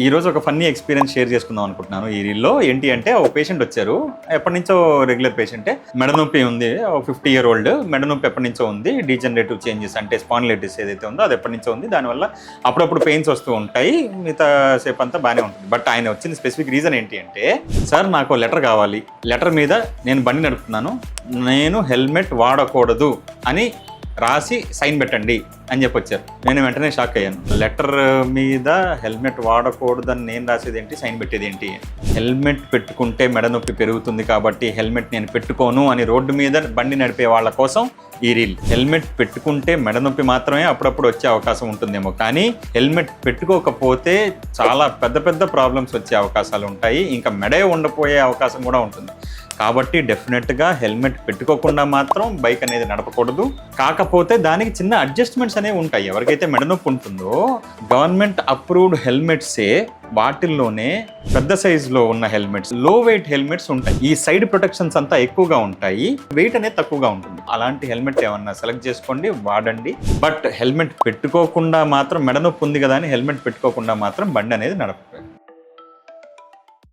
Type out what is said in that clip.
ఈ రోజు ఒక ఫన్నీ ఎక్స్పీరియన్స్ షేర్ చేసుకుందాం అనుకుంటున్నాను. ఈ రీల్లో ఏంటి అంటే ఒక పేషెంట్ వచ్చారు. ఎప్పటి నుంచో రెగ్యులర్ పేషెంటే. మెడ నొప్పి ఉంది. 50 year old. మెడ నొప్పి ఎప్పటి నుంచో ఉంది. డీజనరేటివ్ చేంజెస్ అంటే స్పాండిలైటిస్ ఏదైతే ఉందో అది ఎప్పటి నుంచో ఉంది. దానివల్ల అప్పుడప్పుడు పెయిన్స్ వస్తూ ఉంటాయి. మిగతా సేపు అంతా బాగానే ఉంటుంది. బట్ ఆయన వచ్చిన స్పెసిఫిక్ రీజన్ ఏంటి అంటే, సార్ నాకు లెటర్ కావాలి, లెటర్ మీద నేను బండి నడుపుతున్నాను, నేను హెల్మెట్ వాడకూడదు అని రాసి సైన్ పెట్టండి అని చెప్పి వచ్చారు. నేను వెంటనే షాక్ అయ్యాను. లెటర్ మీద హెల్మెట్ వాడకూడదని నేను రాసేది ఏంటి, సైన్ పెట్టేది ఏంటి? హెల్మెట్ పెట్టుకుంటే మెడ నొప్పి పెరుగుతుంది కాబట్టి హెల్మెట్ నేను పెట్టుకోను అని రోడ్డు మీద బండి నడిపే వాళ్ళ కోసం ఈ రీల్. హెల్మెట్ పెట్టుకుంటే మెడ నొప్పి మాత్రమే అప్పుడప్పుడు వచ్చే అవకాశం ఉంటుందేమో, కానీ హెల్మెట్ పెట్టుకోకపోతే చాలా పెద్ద పెద్ద ప్రాబ్లమ్స్ వచ్చే అవకాశాలు ఉంటాయి. ఇంకా మెడే ఉండపోయే అవకాశం కూడా ఉంటుంది. కాబట్టి డెఫినెట్గా హెల్మెట్ పెట్టుకోకుండా మాత్రం బైక్ అనేది నడపకూడదు. కాకపోతే దానికి చిన్న అడ్జస్ట్మెంట్స్ అనేవి ఉంటాయి. ఎవరికైతే మెడ నొప్పి ఉంటుందో గవర్నమెంట్ అప్రూవ్డ్ హెల్మెట్సే వాటిల్లోనే పెద్ద సైజులో ఉన్న హెల్మెట్స్, లో వెయిట్ హెల్మెట్స్ ఉంటాయి. ఈ సైడ్ ప్రొటెక్షన్స్ అంతా ఎక్కువగా ఉంటాయి, వెయిట్ అనేది తక్కువగా ఉంటుంది. అలాంటి హెల్మెట్ ఏమన్నా సెలెక్ట్ చేసుకోండి, వాడండి. బట్ హెల్మెట్ పెట్టుకోకుండా మాత్రం, మెడ నొప్పి ఉంది కదా అని హెల్మెట్ పెట్టుకోకుండా మాత్రం బండి అనేది నడప